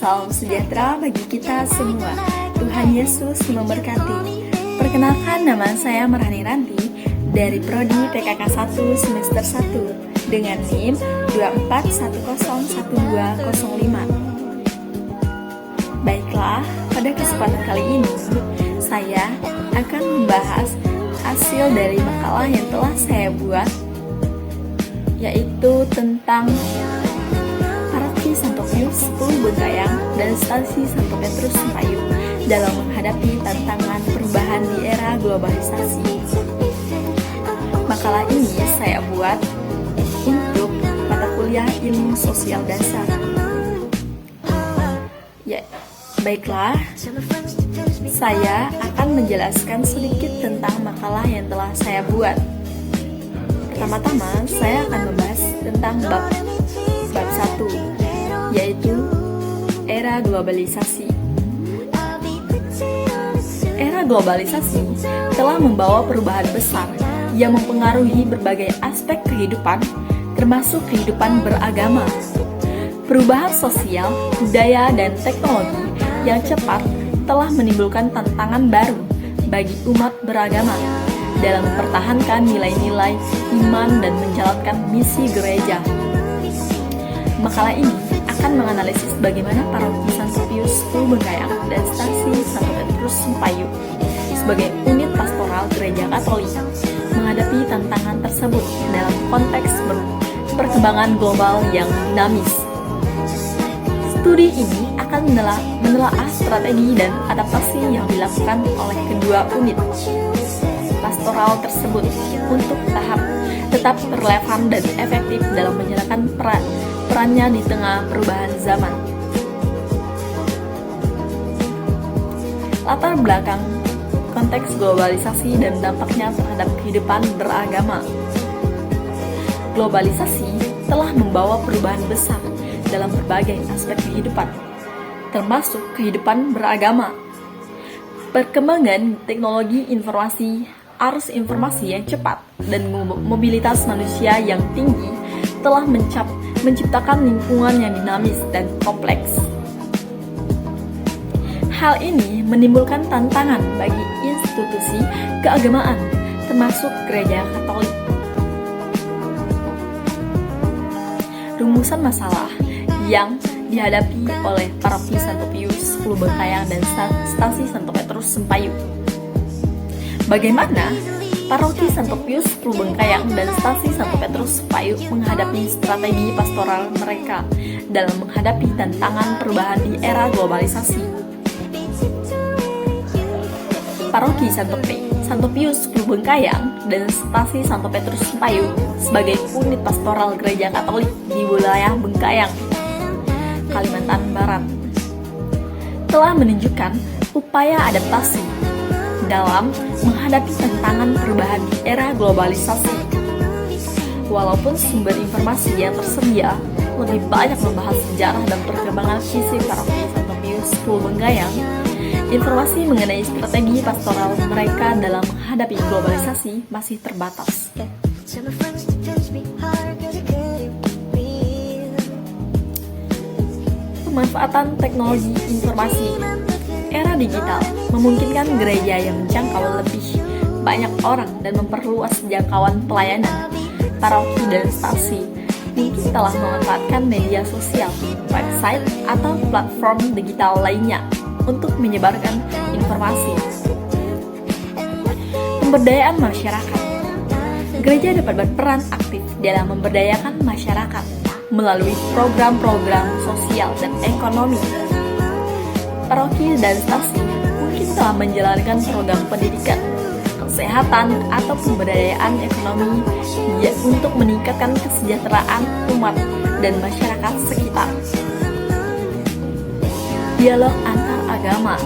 salam sejahtera bagi kita semua. Tuhan Yesus memberkati. Perkenalkan, nama saya Marhani Ranti dari Prodi PKK 1 semester 1 dengan NIM 24101205. Baiklah, pada kesempatan kali ini saya akan membahas hasil dari makalah yang telah saya buat, yaitu tentang Paroki Santo Pius X Bengkayang dan Stasi Santo Petrus Sempayu dalam menghadapi tantangan perubahan di era globalisasi. Makalah ini saya buat untuk mata kuliah Ilmu Sosial Dasar. Ya, baiklah, saya akan menjelaskan sedikit tentang makalah yang telah saya buat. Pertama-tama, saya akan membahas tentang bab 1, yaitu era globalisasi. Era globalisasi telah membawa perubahan besar yang mempengaruhi berbagai aspek kehidupan, termasuk kehidupan beragama. Perubahan sosial, budaya, dan teknologi yang cepat telah menimbulkan tantangan baru bagi umat beragama dalam mempertahankan nilai-nilai iman dan menjalankan misi gereja. Makalah ini akan menganalisis bagaimana Paroki Santo Pius X Bengkayang dan Stasi Santo Petrus Sempayu sebagai unit pastoral gereja Katolik menghadapi tantangan tersebut dalam konteks perkembangan global yang dinamis. Studi ini akan menelaah strategi dan adaptasi yang dilakukan oleh kedua unit pastoral tersebut untuk tetap relevan dan efektif dalam menjalankan perannya di tengah perubahan zaman. Latar belakang konteks globalisasi dan dampaknya terhadap kehidupan beragama. Globalisasi telah membawa perubahan besar dalam berbagai aspek kehidupan, termasuk kehidupan beragama. Perkembangan teknologi informasi, arus informasi yang cepat, dan mobilitas manusia yang tinggi telah menciptakan lingkungan yang dinamis dan kompleks. Hal ini menimbulkan tantangan bagi institusi keagamaan, termasuk gereja Katolik. Rumusan masalah yang dihadapi oleh Paroki Santo Pius X Bengkayang dan Stasi Santo Petrus Sempayu. Bagaimana Paroki Santo Pius X Bengkayang dan Stasi Santo Petrus Sempayu menghadapi strategi pastoral mereka dalam menghadapi tantangan perubahan di era globalisasi. Paroki Santo Pius X Bengkayang dan Stasi Santo Petrus Sempayu sebagai unit pastoral gereja Katolik di wilayah Bengkayang, Kalimantan Barat, telah menunjukkan upaya adaptasi dalam menghadapi tantangan perubahan di era globalisasi. Walaupun sumber informasi yang tersedia lebih banyak membahas sejarah dan perkembangan visi Paroki Santo Pius X Bengkayang, informasi mengenai strategi pastoral mereka dalam menghadapi globalisasi masih terbatas. Pemanfaatan teknologi informasi. Era digital memungkinkan gereja yang menjangkau lebih banyak orang dan memperluas jangkauan pelayanan. Paroki dan stasi mungkin telah memanfaatkan media sosial, website, atau platform digital lainnya untuk menyebarkan informasi. Pemberdayaan masyarakat. Gereja dapat berperan aktif dalam memberdayakan masyarakat melalui program-program sosial dan ekonomi. Paroki dan stasi mungkin telah menjalankan program pendidikan, kesehatan, atau pemberdayaan ekonomi untuk meningkatkan kesejahteraan umat dan masyarakat sekitar. Dialog antar agama.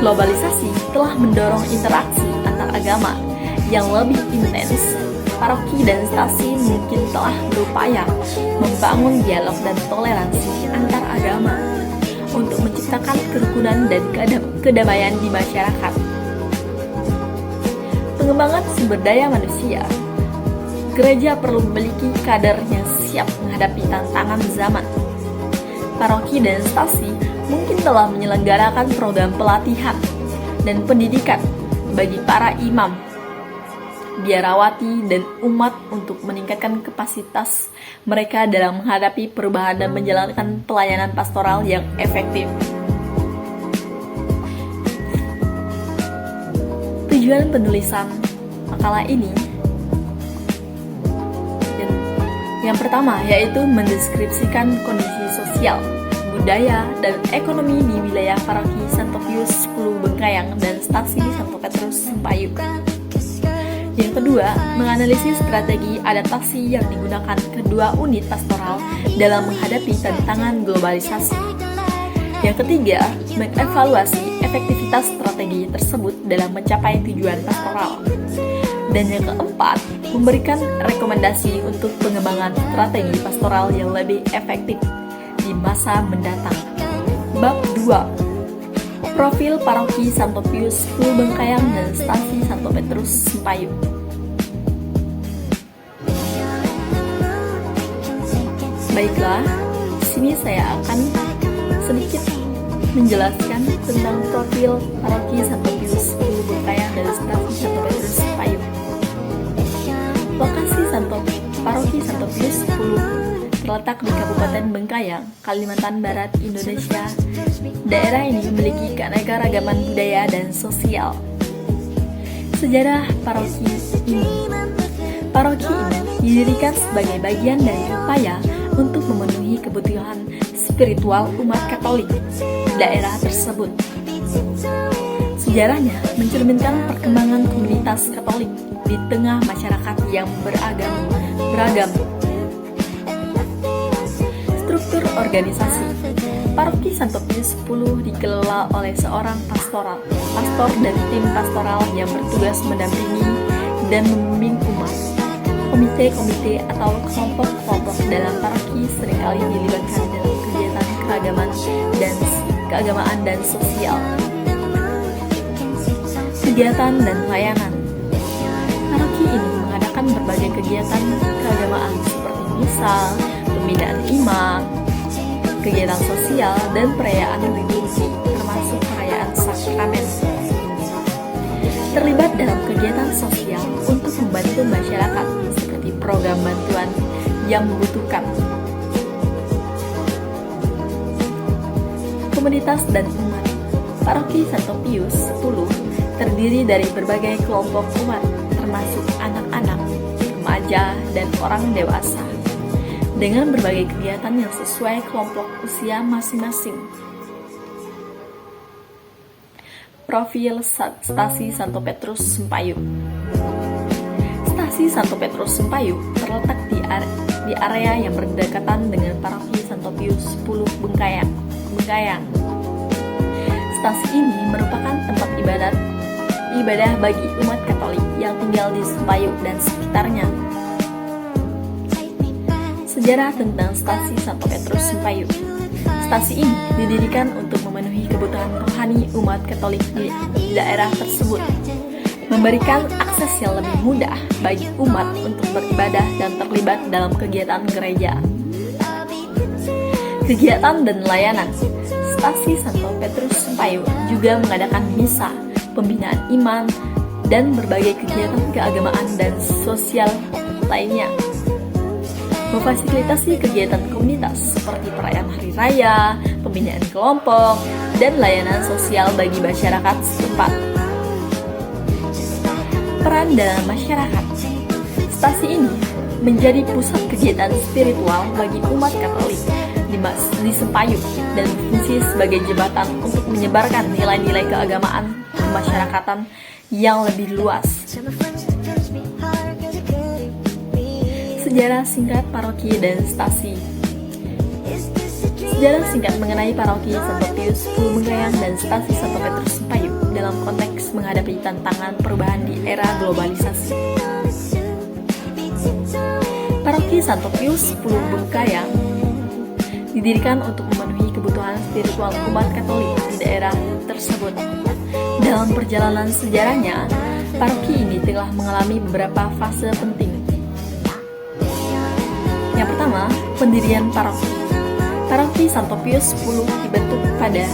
Globalisasi telah mendorong interaksi antar agama yang lebih intens. Paroki dan stasi mungkin telah berupaya membangun dialog dan toleransi antar agama untuk menciptakan kerukunan dan kedamaian di masyarakat. Pengembangan sumber daya manusia. Gereja perlu memiliki kader yang siap menghadapi tantangan zaman. paroki dan stasi mungkin telah menyelenggarakan program pelatihan dan pendidikan bagi para imam, biarawati, dan umat untuk meningkatkan kapasitas mereka dalam menghadapi perubahan dan menjalankan pelayanan pastoral yang efektif. Tujuan penulisan makalah ini yang pertama yaitu mendeskripsikan kondisi sosial, budaya, dan ekonomi di wilayah paroki Santo Pius X Bengkayang dan stasi Santo Petrus Sempayu. Yang kedua, menganalisis strategi adaptasi yang digunakan kedua unit pastoral dalam menghadapi tantangan globalisasi. Yang ketiga, mengevaluasi efektivitas strategi tersebut dalam mencapai tujuan pastoral. Dan yang keempat, memberikan rekomendasi untuk pengembangan strategi pastoral yang lebih efektif di masa mendatang. Bab 2. Profil paroki Santo Pius X Bengkayang dan stasi Santo Petrus Sempayu. Baiklah, di sini saya akan sedikit menjelaskan tentang profil paroki Santo Pius X Bengkayang dan stasi Santo Petrus Sempayu. Lokasi paroki Santo Pius X terletak di Kabupaten Bengkayang, Kalimantan Barat, Indonesia. Daerah ini memiliki keanekaragaman budaya dan sosial. Sejarah paroki ini. Paroki ini didirikan sebagai bagian dari upaya untuk memenuhi kebutuhan spiritual umat Katolik di daerah tersebut. Sejarahnya mencerminkan perkembangan komunitas Katolik di tengah masyarakat yang beragam. Struktur organisasi Paroki Santo Pius X dikelola oleh seorang pastor dan tim pastoral yang bertugas mendampingi dan membimbing umat. Komite-komite atau kelompok-kelompok dalam paroki seringkali dilibatkan dalam kegiatan keagamaan dan sosial. Kegiatan dan layanan. Paroki ini mengadakan berbagai kegiatan keagamaan seperti misal, pembinaan imam, kegiatan sosial, dan perayaan liturgi, termasuk perayaan sakramen. Terlibat dalam kegiatan sosial untuk membantu masyarakat seperti program bantuan yang membutuhkan. Komunitas dan umat. Paroki Santo Pius X terdiri dari berbagai kelompok umat, termasuk anak-anak, remaja, dan orang dewasa, dengan berbagai kegiatan yang sesuai kelompok usia masing-masing. Profil stasi Santo Petrus Sempayu. Stasi Santo Petrus Sempayu terletak di area yang berdekatan dengan paroki Santo Pius X Bengkayang. Stasi ini merupakan tempat ibadah bagi umat Katolik yang tinggal di Sempayu dan sekitarnya. Sejarah tentang stasi Santo Petrus Sempayu. Stasi ini didirikan untuk memenuhi kebutuhan rohani umat Katolik di daerah tersebut, memberikan akses yang lebih mudah bagi umat untuk beribadah dan terlibat dalam kegiatan gereja. Kegiatan dan layanan. Stasi Santo Petrus Sempayu juga mengadakan misa, pembinaan iman, dan berbagai kegiatan keagamaan dan sosial lainnya. Memfasilitasi kegiatan komunitas seperti perayaan hari raya, pembinaan kelompok, dan layanan sosial bagi masyarakat setempat. Peran dalam masyarakat. Stasi ini menjadi pusat kegiatan spiritual bagi umat Katolik di Sempayu dan berfungsi sebagai jembatan untuk menyebarkan nilai-nilai keagamaan kemasyarakatan yang lebih luas. Sejarah singkat paroki dan stasi. Sejarah singkat mengenai paroki Santo Pius X Bengkayang dan stasi Santo Petrus Sempayu dalam konteks menghadapi tantangan perubahan di era globalisasi. Paroki Santo Pius X Bengkayang didirikan untuk memenuhi kebutuhan spiritual umat Katolik di daerah tersebut. Dalam perjalanan sejarahnya, paroki ini telah mengalami beberapa fase penting. Yang pertama, pendirian paroki. Paroki Santo Pius X dibentuk pada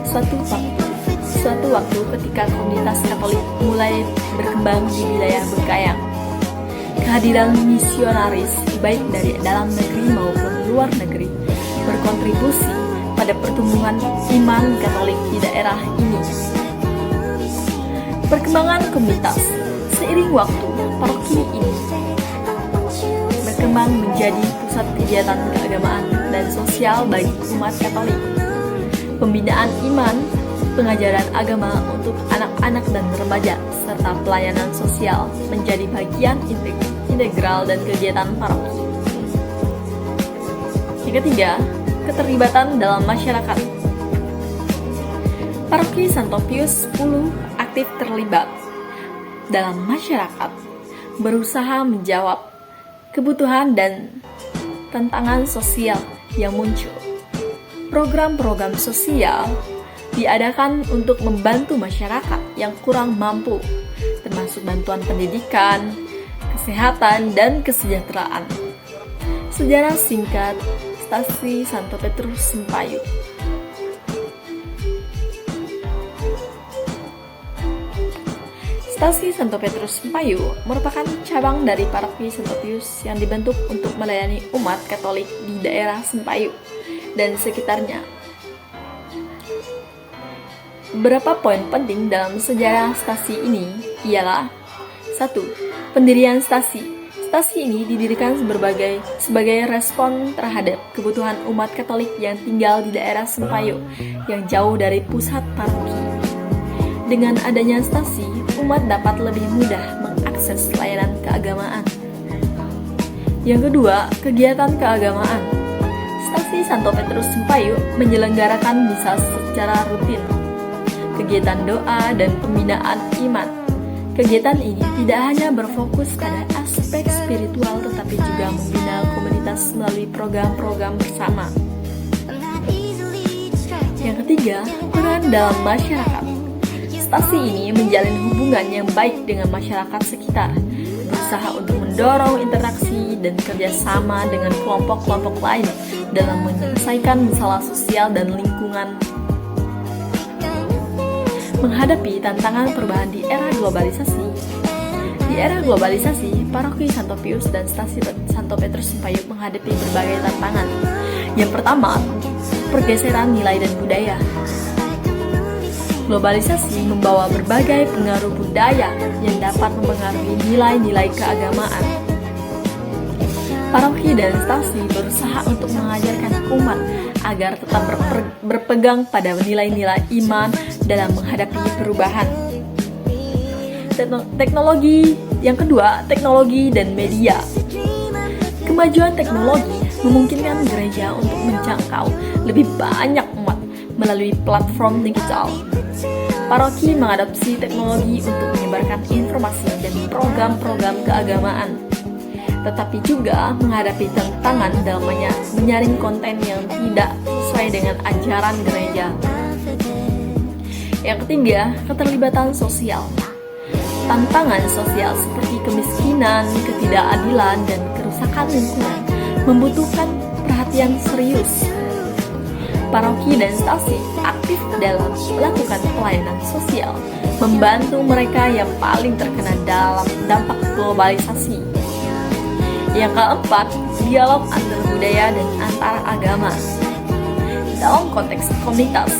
suatu waktu ketika komunitas Katolik mulai berkembang di wilayah Bengkayang. Kehadiran misionaris baik dari dalam negeri maupun luar negeri berkontribusi pada pertumbuhan iman Katolik di daerah ini. Perkembangan komunitas. Seiring waktu, paroki ini berkembang menjadi pusat kegiatan keagamaan dan sosial bagi umat Katolik. Pembinaan iman, pengajaran agama untuk anak-anak dan remaja, serta pelayanan sosial menjadi bagian integral dan kegiatan paroki. Yang ketiga, keterlibatan dalam masyarakat. Paroki Santo Pius X aktif terlibat dalam masyarakat, berusaha menjawab kebutuhan dan tantangan sosial yang muncul. Program-program sosial diadakan untuk membantu masyarakat yang kurang mampu, termasuk bantuan pendidikan, kesehatan, dan kesejahteraan. Sejarah singkat Stasi Santo Petrus Sempayu. Stasi Santo Petrus Sempayu merupakan cabang dari Paroki Santo Pius yang dibentuk untuk melayani umat Katolik di daerah Sempayu dan sekitarnya. Beberapa poin penting dalam sejarah stasi ini ialah: 1. Pendirian stasi. Stasi ini didirikan sebagai respon terhadap kebutuhan umat Katolik yang tinggal di daerah Sempayu yang jauh dari pusat paroki. Dengan adanya stasi, umat dapat lebih mudah mengakses layanan keagamaan. Yang kedua, kegiatan keagamaan. Stasi Santo Petrus Sempayu menyelenggarakan misa secara rutin, kegiatan doa dan pembinaan iman. Kegiatan ini tidak hanya berfokus pada aspek spiritual tetapi juga membina komunitas melalui program-program bersama. Yang ketiga, peran dalam masyarakat. Stasi ini menjalin hubungan yang baik dengan masyarakat sekitar, berusaha untuk mendorong interaksi dan kerjasama dengan kelompok-kelompok lain dalam menyelesaikan masalah sosial dan lingkungan. Menghadapi tantangan perubahan di era globalisasi. Di era globalisasi, Paroki Santo Pius dan Stasi Santo Petrus Sempayu menghadapi berbagai tantangan. Yang pertama, pergeseran nilai dan budaya. Globalisasi membawa berbagai pengaruh budaya yang dapat mempengaruhi nilai-nilai keagamaan. Paroki dan stasi berusaha untuk mengajarkan umat agar tetap berpegang pada nilai-nilai iman dalam menghadapi perubahan. Teknologi. Yang kedua, teknologi dan media. Kemajuan teknologi memungkinkan gereja untuk menjangkau lebih banyak umat melalui platform digital. Paroki mengadopsi teknologi untuk menyebarkan informasi dan program-program keagamaan, tetapi juga menghadapi tantangan dalam menyaring konten yang tidak sesuai dengan ajaran gereja. Yang ketiga, keterlibatan sosial. Tantangan sosial seperti kemiskinan, ketidakadilan, dan kerusakan lingkungan membutuhkan perhatian serius. Paroki dan stasi aktif dalam melakukan pelayanan sosial, membantu mereka yang paling terkena dalam dampak globalisasi. Yang keempat, dialog antar budaya dan antar agama. Dalam konteks komunitas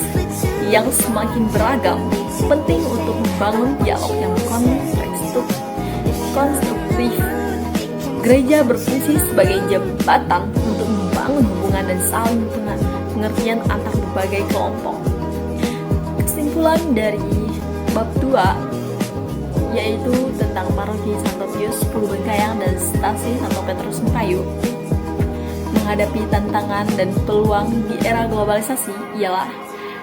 yang semakin beragam, penting untuk membangun dialog yang konstruktif. Gereja berfungsi sebagai jembatan untuk membangun hubungan dan saling pengertian antar berbagai kelompok. Kesimpulan dari bab 2 yaitu tentang Paroki Santo Pius X Bengkayang dan Stasi Santo Petrus Sempayu menghadapi tantangan dan peluang di era globalisasi ialah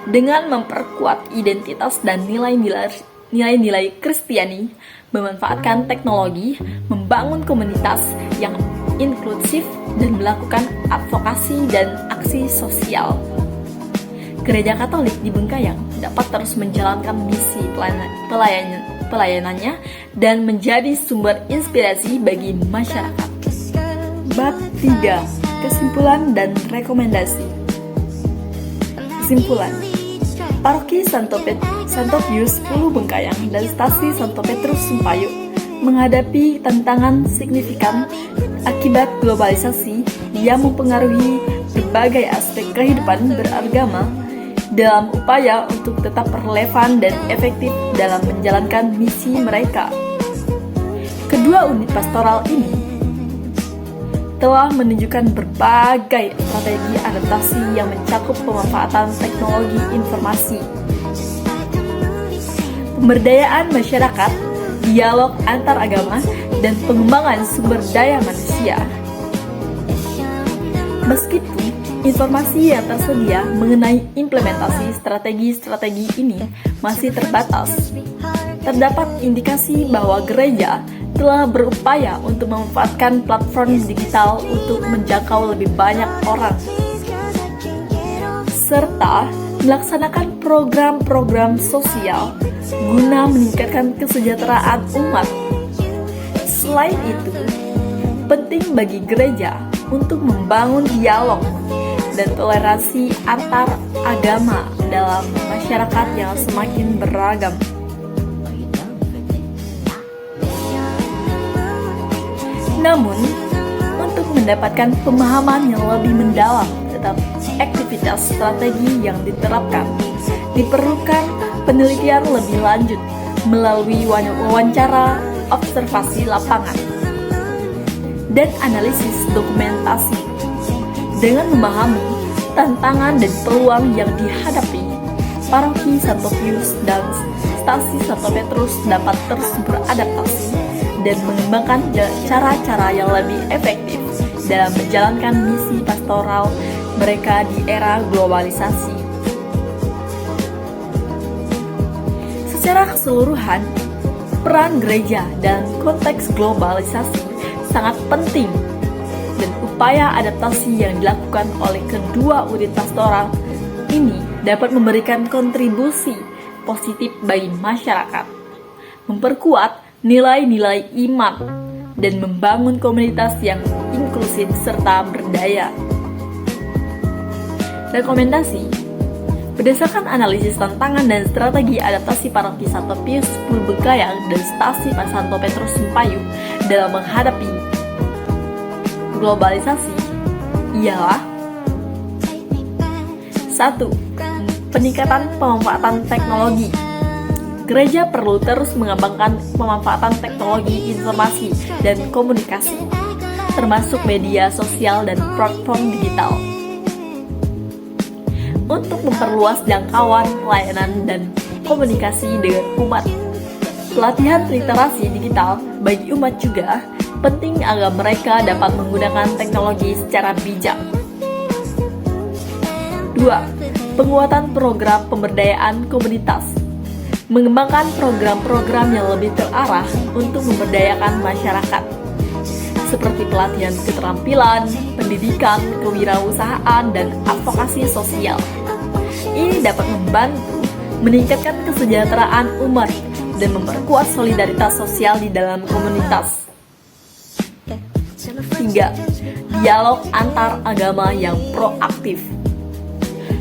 dengan memperkuat identitas dan nilai-nilai Kristiani, memanfaatkan teknologi, membangun komunitas yang inklusif, dan melakukan advokasi dan aksi sosial. Gereja Katolik di Bengkayang dapat terus menjalankan misi pelayanannya dan menjadi sumber inspirasi bagi masyarakat. Bab 3. Kesimpulan dan rekomendasi. Kesimpulan, Paroki Santo Pius Ulu Bengkayang dan Stasi Santo Petrus Sempayu menghadapi tantangan signifikan akibat globalisasi yang mempengaruhi berbagai aspek kehidupan beragama dalam upaya untuk tetap relevan dan efektif dalam menjalankan misi mereka. Kedua unit pastoral ini telah menunjukkan berbagai strategi adaptasi yang mencakup pemanfaatan teknologi informasi, pemberdayaan masyarakat, dialog antar agama, dan pengembangan sumber daya manusia. Meskipun informasi yang tersedia mengenai implementasi strategi-strategi ini masih terbatas, terdapat indikasi bahwa gereja telah berupaya untuk memanfaatkan platform digital untuk menjangkau lebih banyak orang, serta melaksanakan program-program sosial guna meningkatkan kesejahteraan umat. Selain itu, penting bagi gereja untuk membangun dialog dan toleransi antar agama dalam masyarakat yang semakin beragam. Namun, untuk mendapatkan pemahaman yang lebih mendalam tentang aktivitas strategi yang diterapkan, diperlukan penelitian lebih lanjut melalui wawancara, observasi lapangan, dan analisis dokumentasi. Dengan memahami tantangan dan peluang yang dihadapi, Paroki Santo Pius dan Stasi Santo Petrus dapat terus beradaptasi dan mengembangkan cara-cara yang lebih efektif dalam menjalankan misi pastoral mereka di era globalisasi. Secara keseluruhan, peran gereja dalam konteks globalisasi sangat penting, dan upaya adaptasi yang dilakukan oleh kedua unit pastoral ini dapat memberikan kontribusi positif bagi masyarakat, memperkuat nilai-nilai iman, dan membangun komunitas yang inklusif serta berdaya. Rekomendasi: berdasarkan analisis tantangan dan strategi adaptasi Paroki Santo Pius Ulu Bengkayang dan Stasi Santo Petrus Sempayu dalam menghadapi globalisasi ialah 1. Peningkatan pemanfaatan teknologi. Gereja perlu terus mengembangkan pemanfaatan teknologi informasi dan komunikasi, termasuk media sosial dan platform digital, untuk memperluas jangkauan layanan dan komunikasi dengan umat. Pelatihan literasi digital bagi umat juga penting agar mereka dapat menggunakan teknologi secara bijak. 2. Penguatan program pemberdayaan komunitas. Mengembangkan program-program yang lebih terarah untuk memberdayakan masyarakat, seperti pelatihan keterampilan, pendidikan, kewirausahaan, dan advokasi sosial. Ini dapat membantu meningkatkan kesejahteraan umat dan memperkuat solidaritas sosial di dalam komunitas. 3. Dialog antar agama yang proaktif.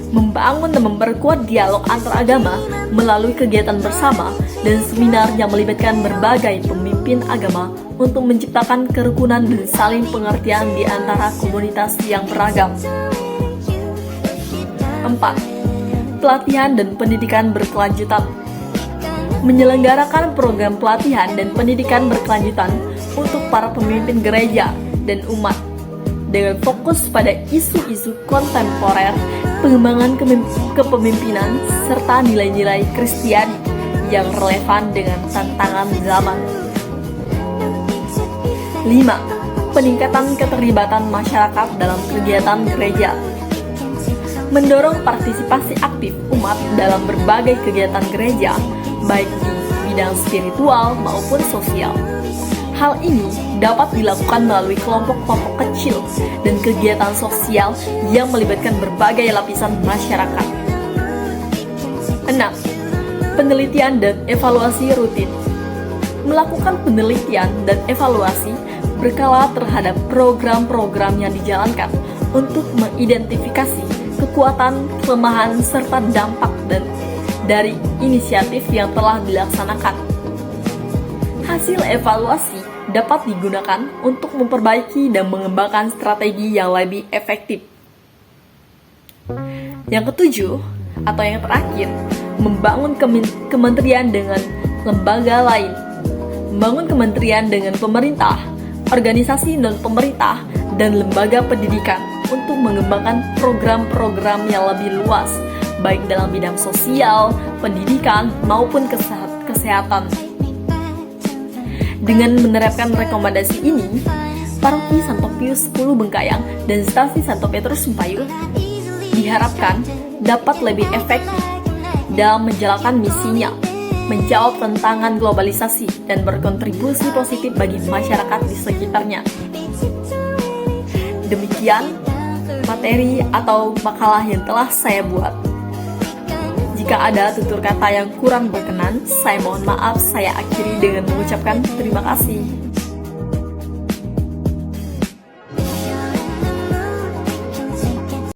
Membangun dan memperkuat dialog antar agama melalui kegiatan bersama dan seminar yang melibatkan berbagai pemimpin agama untuk menciptakan kerukunan dan saling pengertian di antara komunitas yang beragam. 4. Pelatihan dan pendidikan berkelanjutan. Menyelenggarakan program pelatihan dan pendidikan berkelanjutan untuk para pemimpin gereja dan umat dengan fokus pada isu-isu kontemporer, pengembangan kepemimpinan, serta nilai-nilai Kristiani yang relevan dengan tantangan zaman. 5. Peningkatan keterlibatan masyarakat dalam kegiatan gereja. Mendorong partisipasi aktif umat dalam berbagai kegiatan gereja, baik di bidang spiritual maupun sosial. Hal ini dapat dilakukan melalui kelompok-kelompok kecil dan kegiatan sosial yang melibatkan berbagai lapisan masyarakat. 6. Penelitian dan evaluasi rutin. Melakukan penelitian dan evaluasi berkala terhadap program-program yang dijalankan untuk mengidentifikasi kekuatan, kelemahan, serta dampak dari inisiatif yang telah dilaksanakan. Hasil evaluasi dapat digunakan untuk memperbaiki dan mengembangkan strategi yang lebih efektif. Yang ketujuh, atau yang terakhir, membangun kementerian dengan lembaga lain. Membangun kementerian dengan pemerintah, organisasi non-pemerintah, dan lembaga pendidikan untuk mengembangkan program-program yang lebih luas, baik dalam bidang sosial, pendidikan, maupun kesehatan. Dengan menerapkan rekomendasi ini, Paroki Santo Pius X Bengkayang dan Stasi Santo Petrus Sempayul diharapkan dapat lebih efektif dalam menjalankan misinya, menjawab tantangan globalisasi, dan berkontribusi positif bagi masyarakat di sekitarnya. Demikian materi atau makalah yang telah saya buat. Jika ada tutur kata yang kurang berkenan, saya mohon maaf. Saya akhiri dengan mengucapkan terima kasih.